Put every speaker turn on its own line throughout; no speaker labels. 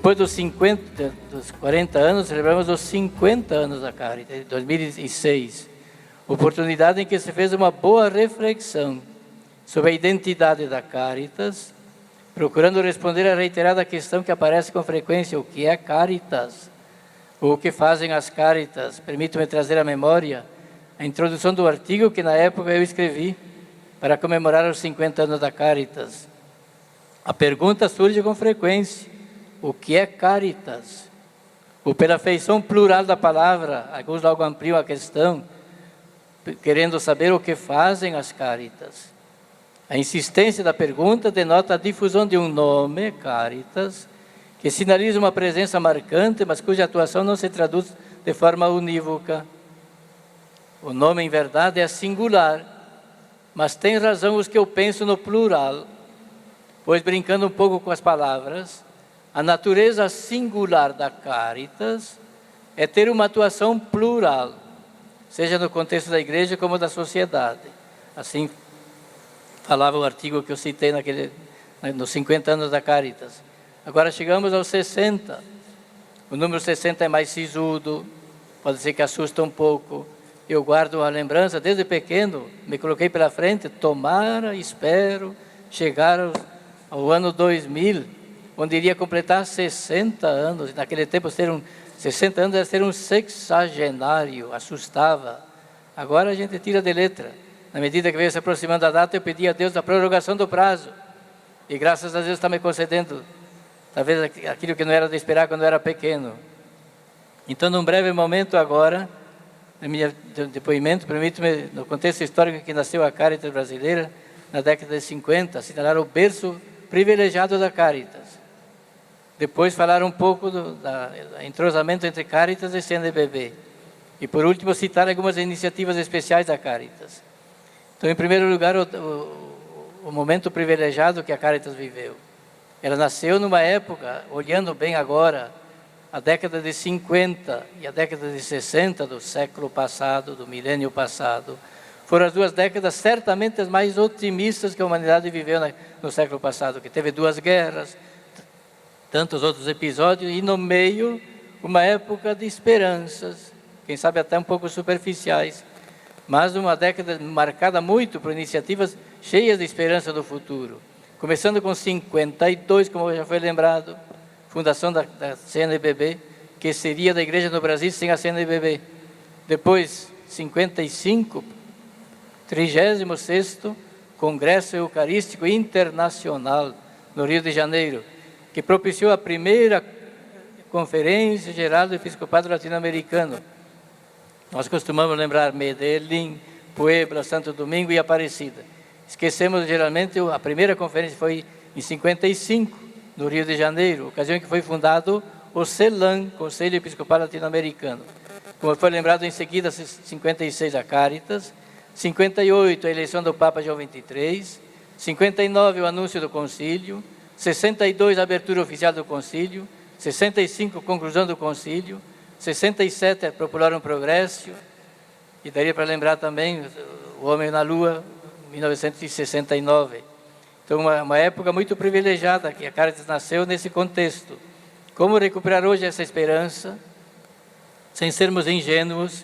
Depois dos 40 anos, celebramos os 50 anos da Caritas, em 2006. Oportunidade em que se fez uma boa reflexão sobre a identidade da Caritas, procurando responder à reiterada questão que aparece com frequência: o que é Caritas? Ou o que fazem as Caritas? Permito-me trazer à memória a introdução do artigo que na época eu escrevi para comemorar os 50 anos da Caritas. A pergunta surge com frequência: o que é Caritas? Ou pela feição plural da palavra, alguns logo ampliam a questão, querendo saber o que fazem as Caritas. A insistência da pergunta denota a difusão de um nome, Caritas, que sinaliza uma presença marcante, mas cuja atuação não se traduz de forma unívoca. O nome, em verdade, é singular, mas tem razão os que eu penso no plural, pois, brincando um pouco com as palavras, a natureza singular da Caritas é ter uma atuação plural, seja no contexto da igreja como da sociedade. Assim falava o artigo que eu citei nos 50 anos da Caritas. Agora chegamos aos 60. O número 60 é mais sisudo, pode ser que assusta um pouco. Eu guardo uma lembrança, desde pequeno, me coloquei pela frente, tomara, espero, chegar ao ano 2000, onde iria completar 60 anos. Naquele tempo, 60 anos era ser um sexagenário, assustava. Agora a gente tira de letra. Na medida que veio se aproximando da data, eu pedi a Deus a prorrogação do prazo. E graças a Deus está me concedendo, talvez aquilo que não era de esperar quando eu era pequeno. Então, num breve momento agora, no meu depoimento, permito-me, no contexto histórico em que nasceu a Caritas brasileira, na década de 50, assinalar o berço privilegiado da Caritas. Depois falar um pouco do entrosamento entre Caritas e CNBB. E por último citar algumas iniciativas especiais da Caritas. Então, em primeiro lugar, o momento privilegiado que a Caritas viveu. Ela nasceu numa época, olhando bem agora, a década de 50 e a década de 60 do século passado, do milênio passado, foram as duas décadas certamente as mais otimistas que a humanidade viveu no século passado, que teve 2 guerras, tantos outros episódios, e no meio, uma época de esperanças, quem sabe até um pouco superficiais, mas uma década marcada muito por iniciativas cheias de esperança do futuro. Começando com 52, como já foi lembrado, fundação da CNBB, que seria da igreja no Brasil sem a CNBB. Depois, 55, 36º Congresso Eucarístico Internacional, no Rio de Janeiro, que propiciou a primeira Conferência Geral do Episcopado Latino-Americano. Nós costumamos lembrar Medellín, Puebla, Santo Domingo e Aparecida. Esquecemos geralmente, a primeira conferência foi em 55, no Rio de Janeiro, ocasião em que foi fundado o CELAM, Conselho Episcopal Latino-Americano. Como foi lembrado em seguida, 56 a Caritas, 58 a eleição do Papa João XXIII, 59 o anúncio do concílio, 62 a abertura oficial do concílio, 65 conclusão do concílio, 67 é Popularum Progressio, e daria para lembrar também o Homem na Lua, 1969. Então, uma época muito privilegiada, que a Caritas nasceu nesse contexto. Como recuperar hoje essa esperança, sem sermos ingênuos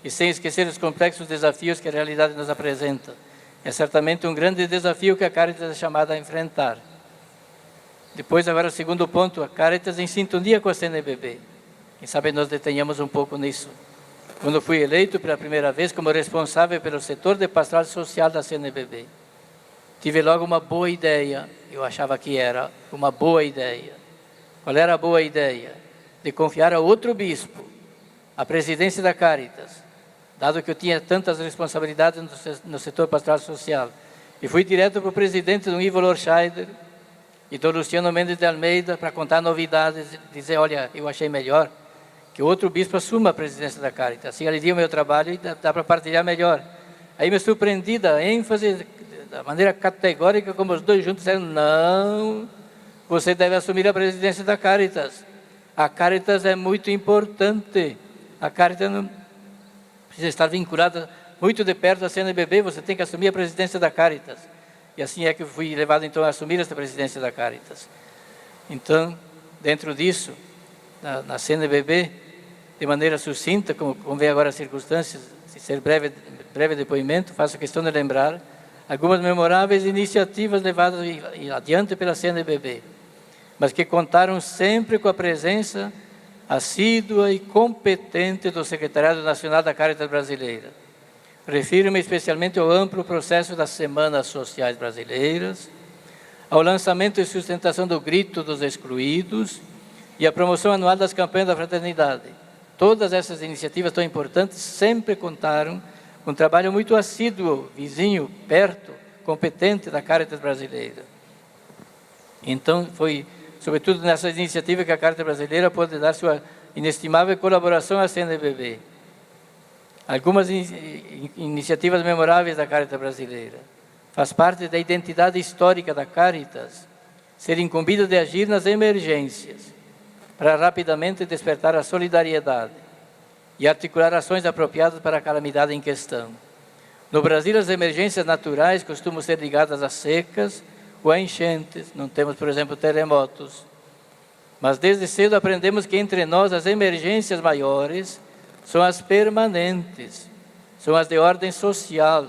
e sem esquecer os complexos desafios que a realidade nos apresenta? É certamente um grande desafio que a Caritas é chamada a enfrentar. Depois, agora, o segundo ponto, a Caritas em sintonia com a CNBB. Quem sabe nós detenhamos um pouco nisso. Quando fui eleito pela primeira vez como responsável pelo setor de pastoral social da CNBB, tive logo uma boa ideia, eu achava que era uma boa ideia. Qual era a boa ideia? De confiar a outro bispo a presidência da Caritas, dado que eu tinha tantas responsabilidades no setor pastoral social. E fui direto para o presidente, do Ivo Lorscheider, e do Luciano Mendes de Almeida, para contar novidades, dizer, olha, eu achei melhor que outro bispo assuma a presidência da Caritas. Assim alivia o meu trabalho e dá para partilhar melhor. Aí me surpreendi da ênfase, da maneira categórica como os dois juntos disseram, não, você deve assumir a presidência da Caritas. A Caritas é muito importante. A Caritas não precisa estar vinculada muito de perto à CNBB, você tem que assumir a presidência da Caritas. E assim é que fui levado então a assumir essa presidência da Caritas. Então, Dentro disso, na CNBB, de maneira sucinta, como convém agora as circunstâncias, se ser breve depoimento, faço questão de lembrar algumas memoráveis iniciativas levadas adiante pela CNBB, mas que contaram sempre com a presença assídua e competente do Secretariado Nacional da Caritas Brasileira. Refiro-me especialmente ao amplo processo das Semanas Sociais Brasileiras, ao lançamento e sustentação do Grito dos Excluídos e à promoção anual das campanhas da fraternidade. Todas essas iniciativas tão importantes sempre contaram com um trabalho muito assíduo, vizinho, perto, competente da Caritas Brasileira. Então, foi sobretudo nessas iniciativas que a Caritas Brasileira pôde dar sua inestimável colaboração à CNBB. Algumas iniciativas memoráveis da Caritas Brasileira. Faz parte da identidade histórica da Caritas ser incumbida de agir nas emergências, para rapidamente despertar a solidariedade e articular ações apropriadas para a calamidade em questão. No Brasil, as emergências naturais costumam ser ligadas a secas ou a enchentes. Não temos, por exemplo, terremotos. Mas desde cedo aprendemos que entre nós as emergências maiores são as permanentes, são as de ordem social,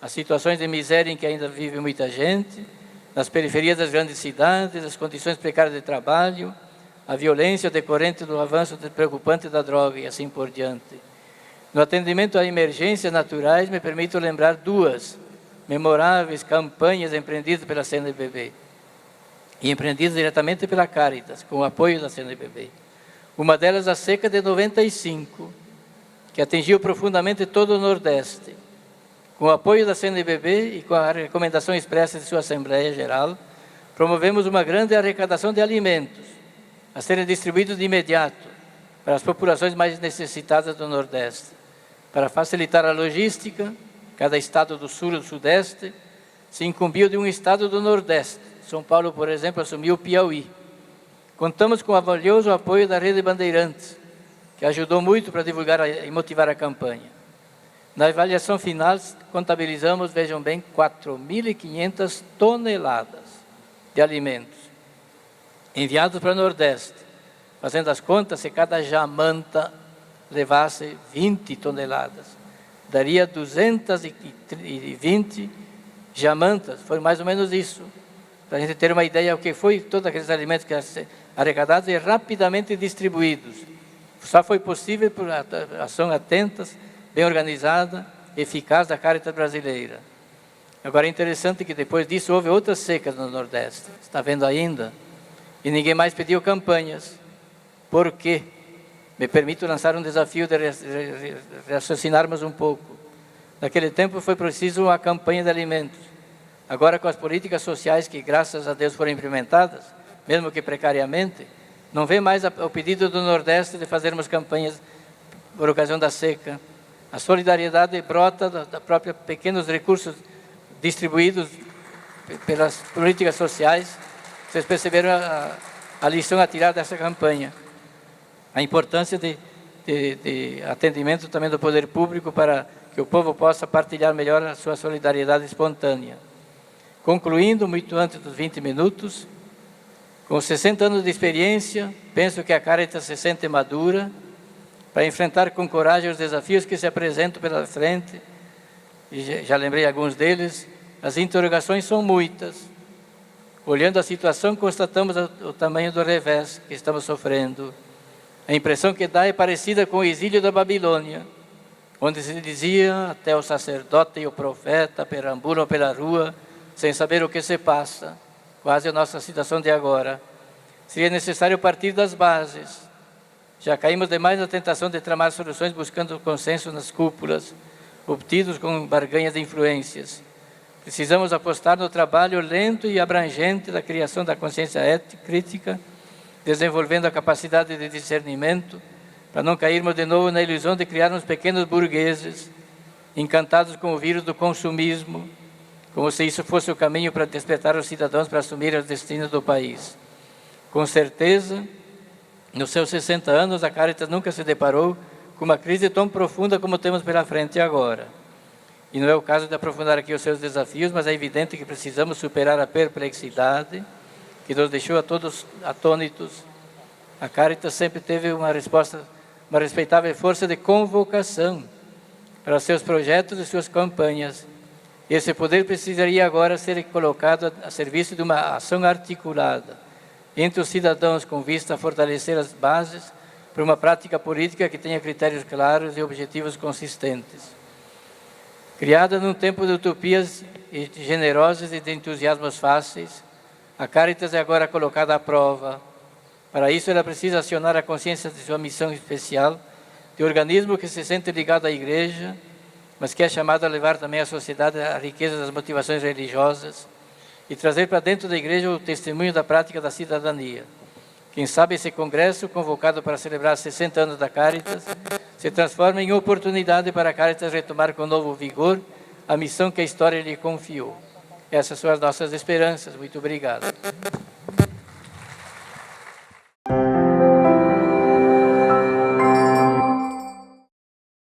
as situações de miséria em que ainda vive muita gente, nas periferias das grandes cidades, as condições precárias de trabalho, a violência decorrente do avanço preocupante da droga e assim por diante. No atendimento a emergências naturais, me permito lembrar duas memoráveis campanhas empreendidas pela CNBB e empreendidas diretamente pela Caritas, com o apoio da CNBB. Uma delas, a seca de 95, que atingiu profundamente todo o Nordeste. Com o apoio da CNBB e com a recomendação expressa de sua Assembleia Geral, promovemos uma grande arrecadação de alimentos, a serem distribuídos de imediato para as populações mais necessitadas do Nordeste. Para facilitar a logística, cada estado do Sul e do Sudeste se incumbiu de um estado do Nordeste. São Paulo, por exemplo, assumiu o Piauí. Contamos com o valioso apoio da Rede Bandeirantes, que ajudou muito para divulgar e motivar a campanha. Na avaliação final, contabilizamos, vejam bem, 4.500 toneladas de alimentos enviados para o Nordeste. Fazendo as contas, se cada jamanta levasse 20 toneladas, daria 220 jamantas, foi mais ou menos isso, para a gente ter uma ideia do que foi todos aqueles alimentos que arrecadados e rapidamente distribuídos. Só foi possível por ação atenta, bem organizada, eficaz da Caritas Brasileira. Agora é interessante que depois disso houve outras secas no Nordeste, está vendo ainda? E ninguém mais pediu campanhas. Por quê? Me permito lançar um desafio de raciocinarmos um pouco. Naquele tempo foi preciso uma campanha de alimentos. Agora, com as políticas sociais que, graças a Deus, foram implementadas, mesmo que precariamente, não vê mais o pedido do Nordeste de fazermos campanhas por ocasião da seca. A solidariedade brota da própria pequenos recursos distribuídos pelas políticas sociais. Vocês perceberam a lição a tirar dessa campanha. A importância de atendimento também do poder público para que o povo possa partilhar melhor a sua solidariedade espontânea. Concluindo, muito antes dos 20 minutos, com 60 anos de experiência, penso que a Caritas se sente madura para enfrentar com coragem os desafios que se apresentam pela frente. E já lembrei alguns deles. As interrogações são muitas. Olhando a situação, constatamos o tamanho do revés que estamos sofrendo. A impressão que dá é parecida com o exílio da Babilônia, onde se dizia até o sacerdote e o profeta perambulam pela rua, sem saber o que se passa, quase a nossa situação de agora. Seria necessário partir das bases. Já caímos demais na tentação de tramar soluções buscando consenso nas cúpulas, obtidos com barganhas de influências. Precisamos apostar no trabalho lento e abrangente da criação da consciência ética, crítica, desenvolvendo a capacidade de discernimento, para não cairmos de novo na ilusão de criarmos pequenos burgueses, encantados com o vírus do consumismo, como se isso fosse o caminho para despertar os cidadãos para assumir os destinos do país. Com certeza, nos seus 60 anos, a Caritas nunca se deparou com uma crise tão profunda como temos pela frente agora. E não é o caso de aprofundar aqui os seus desafios, mas é evidente que precisamos superar a perplexidade que nos deixou a todos atônitos A Caritas sempre teve uma respeitável força de convocação para seus projetos e suas campanhas. Esse poder precisaria agora ser colocado a serviço de uma ação articulada entre os cidadãos com vista a fortalecer as bases para uma prática política que tenha critérios claros e objetivos consistentes. Criada num tempo de utopias generosas e de entusiasmos fáceis, a Caritas é agora colocada à prova. Para isso, ela precisa acionar a consciência de sua missão especial, de organismo que se sente ligado à Igreja, mas que é chamado a levar também à sociedade a riqueza das motivações religiosas e trazer para dentro da Igreja o testemunho da prática da cidadania. Quem sabe esse congresso, convocado para celebrar 60 anos da Caritas, se transforma em oportunidade para a Caritas retomar com novo vigor a missão que a história lhe confiou. Essas são as nossas esperanças. Muito obrigado.